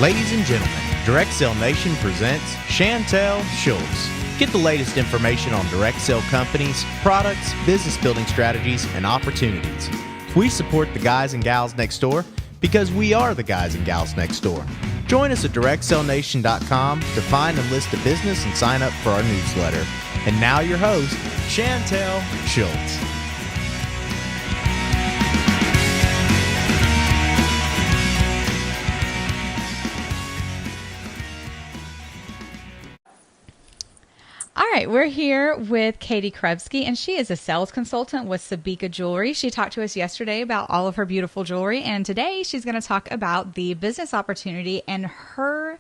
Ladies and gentlemen, Direct Sale Nation presents Chantel Schultz. Get the latest information on direct sale companies, products, business building strategies, and opportunities. We support the guys and gals next door because we are the guys and gals next door. Join us at directsalenation.com to find and list a business and sign up for our newsletter. And now your host, Chantel Schultz. All right, we're here with Katy Krevsky, and she is a sales consultant with Sabika Jewelry. She talked to us yesterday about all of her beautiful jewelry, and today she's going to talk about the business opportunity and her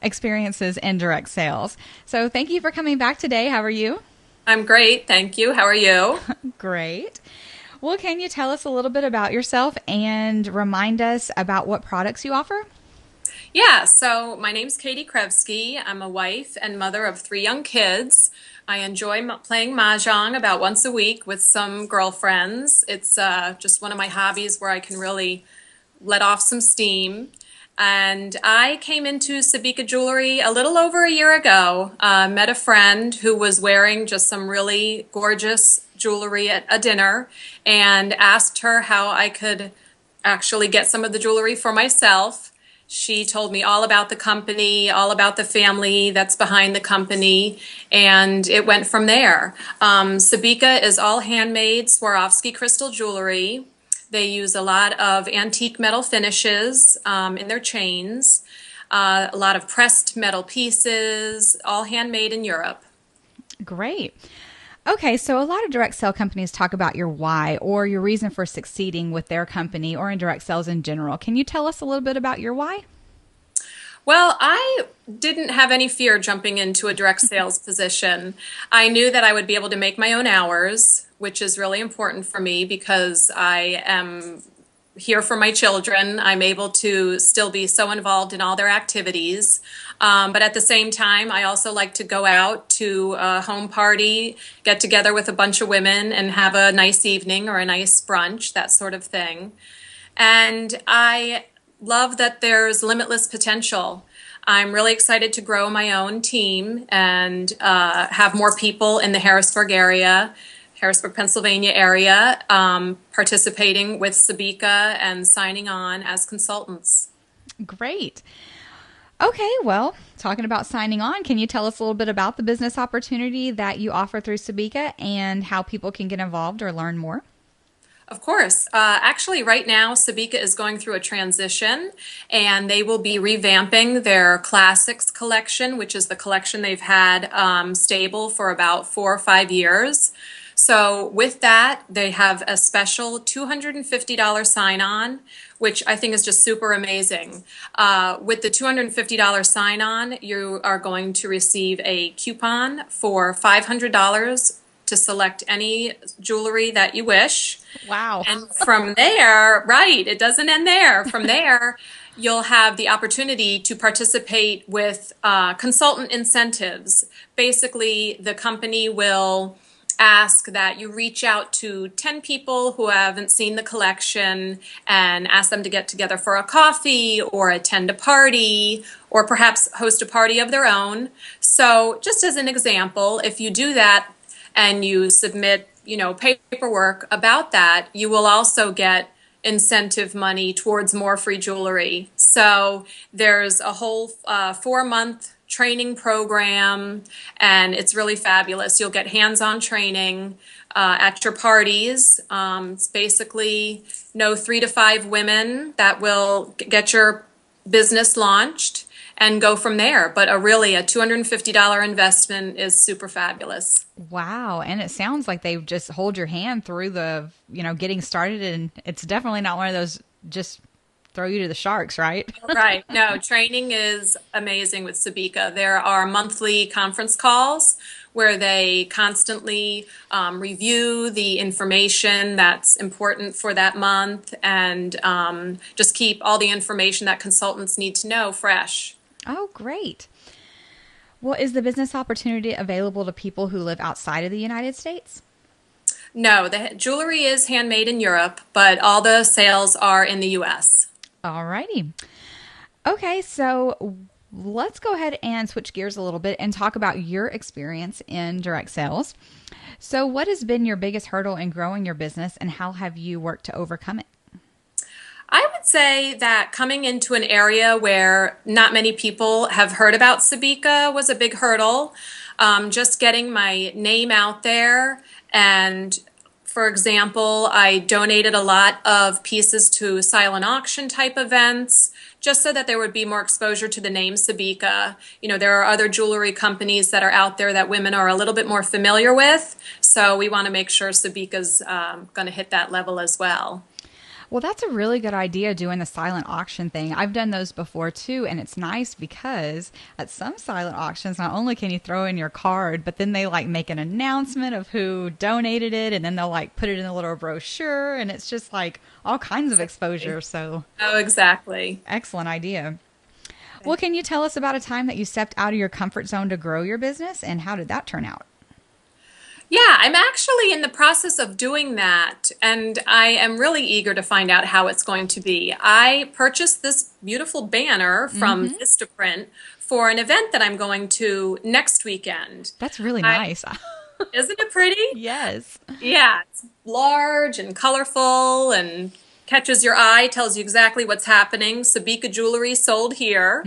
experiences in direct sales. So thank you for coming back today. How are you? I'm great, thank you. How are you? Great. Well, can you tell us a little bit about yourself and remind us about what products you offer? Yeah, so my name's Katy Krevsky. I'm a wife and mother of 3 young kids. I enjoy playing mahjong about once a week with some girlfriends. It's just one of my hobbies where I can really let off some steam. And I came into Sabika Jewelry a little over a year ago. Met a friend who was wearing just some really gorgeous jewelry at a dinner and asked her how I could actually get some of the jewelry for myself. She told me all about the company, all about the family that's behind the company, and it went from there. Sabika is all handmade Swarovski crystal jewelry. They use a lot of antique metal finishes in their chains, a lot of pressed metal pieces, all handmade in Europe. Great. Okay, so a lot of direct sale companies talk about your why or your reason for succeeding with their company or in direct sales in general. Can you tell us a little bit about your why? Well, I didn't have any fear jumping into a direct sales position. I knew that I would be able to make my own hours, which is really important for me because I am here for my children. I'm able to still be so involved in all their activities. But at the same time, I also like to go out to a home party, get together with a bunch of women and have a nice evening or a nice brunch, that sort of thing. And I love that there's limitless potential. I'm really excited to grow my own team and have more people in the Harrisburg, Pennsylvania area, participating with Sabika and signing on as consultants. Great. Okay, well, talking about signing on, can you tell us a little bit about the business opportunity that you offer through Sabika and how people can get involved or learn more? Of course. Actually, right now, Sabika is going through a transition, and they will be revamping their Classics collection, which is the collection they've had stable for about 4 or 5 years. So with that, they have a special $250 sign-on, which I think is just super amazing. With the $250 sign-on, you are going to receive a coupon for $500 to select any jewelry that you wish. Wow. And from there, right, it doesn't end there. From there, you'll have the opportunity to participate with consultant incentives. Basically, the company will ask that you reach out to 10 people who haven't seen the collection and ask them to get together for a coffee or attend a party or perhaps host a party of their own. So just as an example, if you do that and you submit, paperwork about that, you will also get incentive money towards more free jewelry. So there's a whole 4-month training program, and it's really fabulous. You'll get hands-on training at your parties. It's basically 3 to 5 women that will get your business launched and go from there. But a $250 investment is super fabulous. Wow. And it sounds like they just hold your hand through the, getting started. And it's definitely not one of those just throw you to the sharks, right? Right. No, training is amazing with Sabika. There are monthly conference calls where they constantly review the information that's important for that month and just keep all the information that consultants need to know fresh. Oh, great. Well, is the business opportunity available to people who live outside of the United States? No, the jewelry is handmade in Europe, but all the sales are in the U.S. All righty. Okay, so let's go ahead and switch gears a little bit and talk about your experience in direct sales. So, what has been your biggest hurdle in growing your business, and how have you worked to overcome it? I would say that coming into an area where not many people have heard about Sabika was a big hurdle. Just getting my name out there. And for example, I donated a lot of pieces to silent auction type events just so that there would be more exposure to the name Sabika. You know, there are other jewelry companies that are out there that women are a little bit more familiar with. So we want to make sure Sabika's going to hit that level as well. Well, that's a really good idea doing the silent auction thing. I've done those before too, and it's nice because at some silent auctions, not only can you throw in your card, but then they like make an announcement of who donated it, and then they'll like put it in a little brochure, and it's just like all kinds of exposure. So, oh, exactly. Excellent idea. Well, can you tell us about a time that you stepped out of your comfort zone to grow your business, and how did that turn out? Yeah, I'm actually in the process of doing that, and I am really eager to find out how it's going to be. I purchased this beautiful banner from Vistaprint for an event that I'm going to next weekend. That's really nice. Isn't it pretty? Yes. Yeah, it's large and colorful and catches your eye, tells you exactly what's happening. Sabika Jewelry sold here.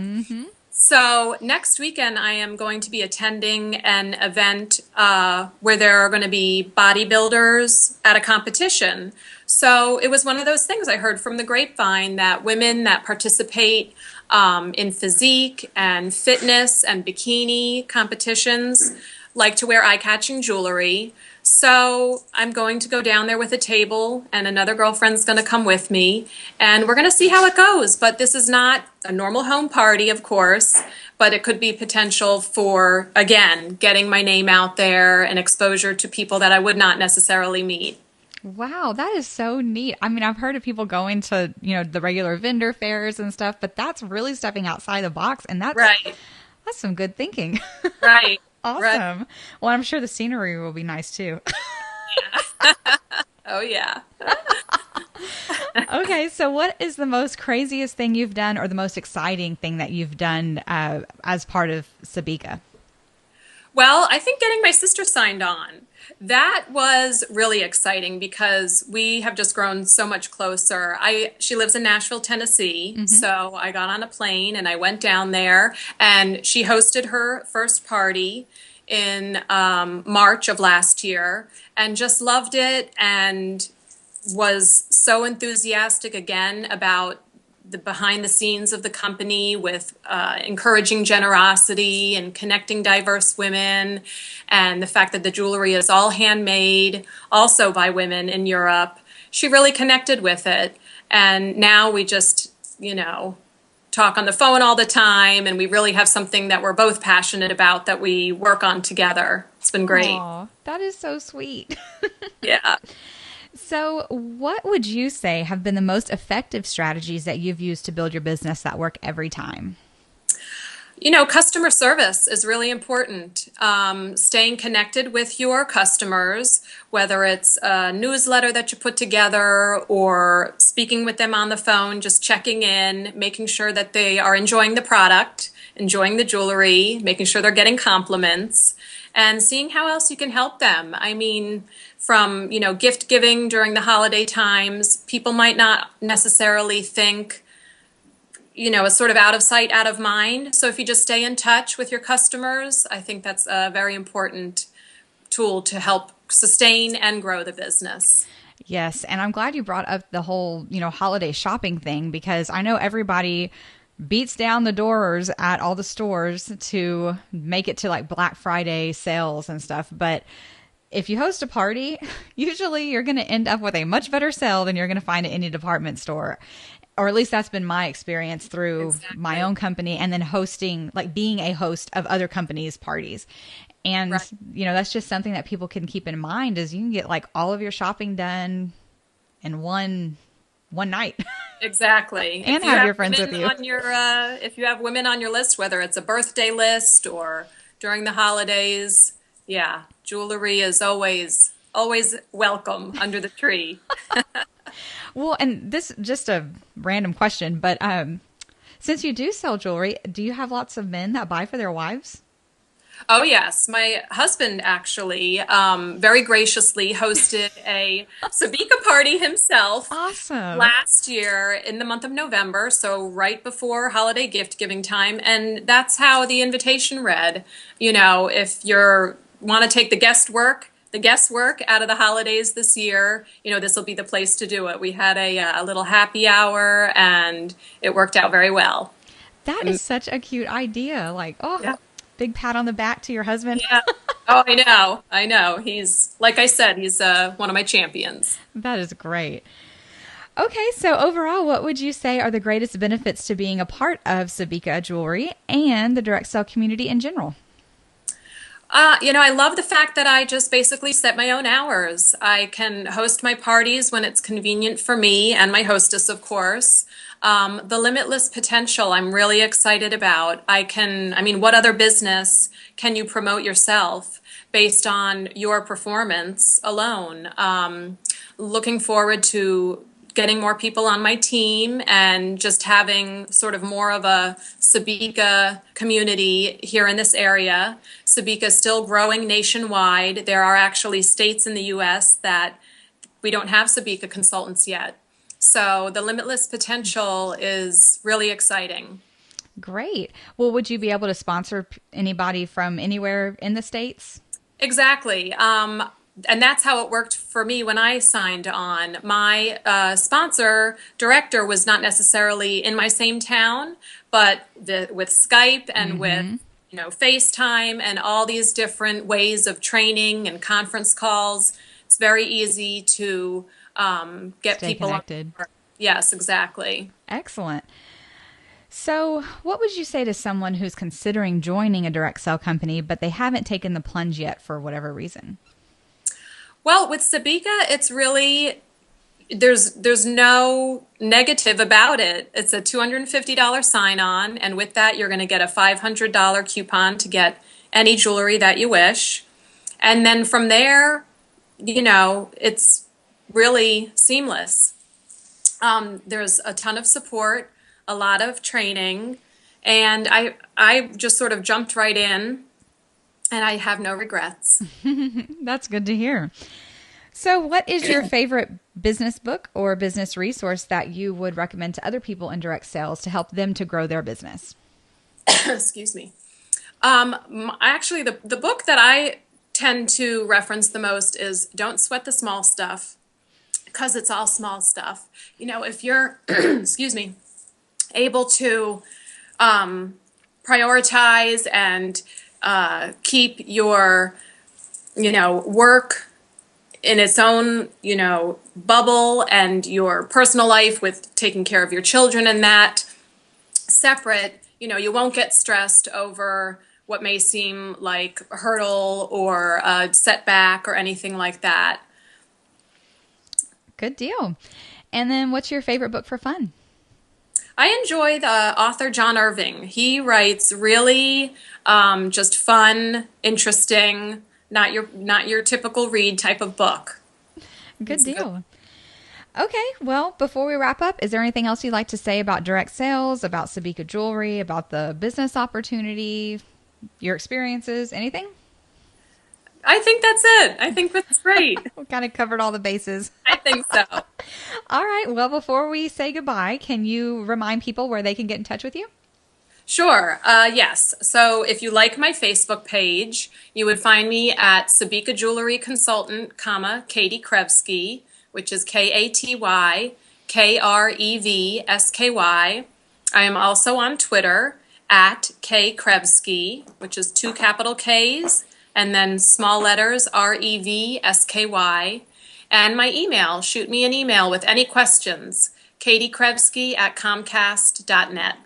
So next weekend, I am going to be attending an event where there are going to be bodybuilders at a competition. So it was one of those things I heard from the grapevine that women that participate in physique and fitness and bikini competitions like to wear eye-catching jewelry. So I'm going to go down there with a table, and another girlfriend's going to come with me, and we're going to see how it goes. But this is not a normal home party, of course, but it could be potential for, again, getting my name out there and exposure to people that I would not necessarily meet. Wow, that is so neat. I mean, I've heard of people going to, the regular vendor fairs and stuff, but that's really stepping outside the box, and that's some good thinking. Right. Awesome. Right. Well, I'm sure the scenery will be nice too. Yeah. Oh, yeah. Okay, so what is the most craziest thing you've done, or the most exciting thing that you've done as part of Sabika? Well, I think getting my sister signed on. That was really exciting because we have just grown so much closer. She lives in Nashville, Tennessee, so I got on a plane and I went down there, and she hosted her first party in March of last year and just loved it and was so enthusiastic again about the behind the scenes of the company with encouraging generosity and connecting diverse women, and the fact that the jewelry is all handmade, also by women in Europe. She really connected with it. And now we just, talk on the phone all the time, and we really have something that we're both passionate about that we work on together. It's been great. Aw, that is so sweet. Yeah. So what would you say have been the most effective strategies that you've used to build your business that work every time? Customer service is really important. Staying connected with your customers, whether it's a newsletter that you put together or speaking with them on the phone, just checking in, making sure that they are enjoying the product, enjoying the jewelry, making sure they're getting compliments, and seeing how else you can help them. I mean, from, gift giving during the holiday times, people might not necessarily think, it's sort of out of sight, out of mind. So if you just stay in touch with your customers, I think that's a very important tool to help sustain and grow the business. Yes, and I'm glad you brought up the whole, holiday shopping thing, because I know everybody beats down the doors at all the stores to make it to like Black Friday sales and stuff. But if you host a party, usually you're going to end up with a much better sale than you're going to find at any department store. Or at least that's been my experience through my own company, and then hosting, like being a host of other companies' parties. And, that's just something that people can keep in mind, is you can get like all of your shopping done in one night. Exactly. And have your friends with you. If you have women on your list, whether it's a birthday list or during the holidays, jewelry is always welcome under the tree. Well, and this just a random question, but Since you do sell jewelry, do you have lots of men that buy for their wives? Oh, yes. My husband actually very graciously hosted a Sabika party himself Awesome. last year in the month of November, so right before holiday gift giving time. And that's how the invitation read. If you're want to take the guesswork out of the holidays this year, this will be the place to do it. We had a little happy hour and it worked out very well. That is such a cute idea. Yeah. Big pat on the back to your husband. Yeah. Oh, I know. He's, like I said, he's one of my champions. That is great. Okay, so overall, what would you say are the greatest benefits to being a part of Sabika Jewelry and the direct sale community in general? I love the fact that I just basically set my own hours. I can host my parties when it's convenient for me and my hostess, of course. The limitless potential I'm really excited about. What other business can you promote yourself based on your performance alone? Looking forward to getting more people on my team and just having sort of more of a Sabika community here in this area. Sabika is still growing nationwide. There are actually states in the U.S. that we don't have Sabika consultants yet. So the limitless potential is really exciting. Great. Well, would you be able to sponsor anybody from anywhere in the States? Exactly. And that's how it worked for me when I signed on. My sponsor director was not necessarily in my same town, but with Skype and with FaceTime and all these different ways of training and conference calls, it's very easy to get Stay people connected. Yes, exactly. Excellent. So what would you say to someone who's considering joining a direct sell company, but they haven't taken the plunge yet for whatever reason? Well, with Sabika, it's really, there's no negative about it. It's a $250 sign-on, and with that, you're going to get a $500 coupon to get any jewelry that you wish. And then from there, it's really seamless. There's a ton of support, a lot of training, and I just sort of jumped right in. And I have no regrets. That's good to hear. So what is your favorite business book or business resource that you would recommend to other people in direct sales to help them to grow their business? Excuse me. Actually, the book that I tend to reference the most is Don't Sweat the Small Stuff, because it's all small stuff. If you're, excuse me, able to prioritize and keep your, work in its own, bubble, and your personal life with taking care of your children and that separate, you won't get stressed over what may seem like a hurdle or a setback or anything like that. Good deal. And then what's your favorite book for fun? I enjoy the author John Irving. He writes really just fun, interesting, not your typical read type of book. Good deal. Okay, well, before we wrap up, is there anything else you'd like to say about direct sales, about Sabika Jewelry, about the business opportunity, your experiences, anything? I think that's it. I think that's great. We kind of covered all the bases. I think so. All right. Well, before we say goodbye, can you remind people where they can get in touch with you? Sure. Yes. So if you like my Facebook page, you would find me at Sabika Jewelry Consultant, Katy Krevsky, which is KatyKrevsky. I am also on Twitter at kkrevsky, which is 2 capital K's and then small letters REVSKY. And my email, shoot me an email with any questions, katykrevsky@comcast.net.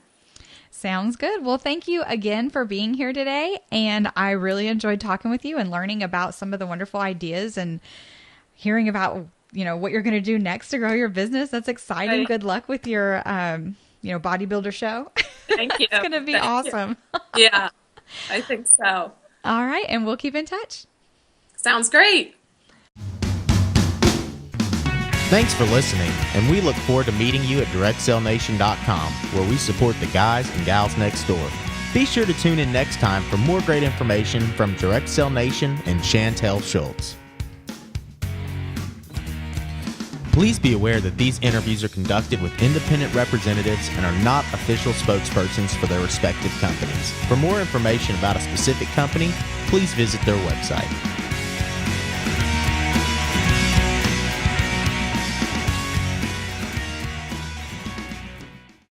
Sounds good. Well, thank you again for being here today. And I really enjoyed talking with you and learning about some of the wonderful ideas and hearing about, what you're going to do next to grow your business. That's exciting. Right. Good luck with your, bodybuilder show. Thank you. It's going to be Thank awesome. you. Yeah, I think so. All right. And we'll keep in touch. Sounds great. Thanks for listening, and we look forward to meeting you at DirectSellNation.com, where we support the guys and gals next door. Be sure to tune in next time for more great information from Direct Sell Nation and Chantel Schultz. Please be aware that these interviews are conducted with independent representatives and are not official spokespersons for their respective companies. For more information about a specific company, please visit their website.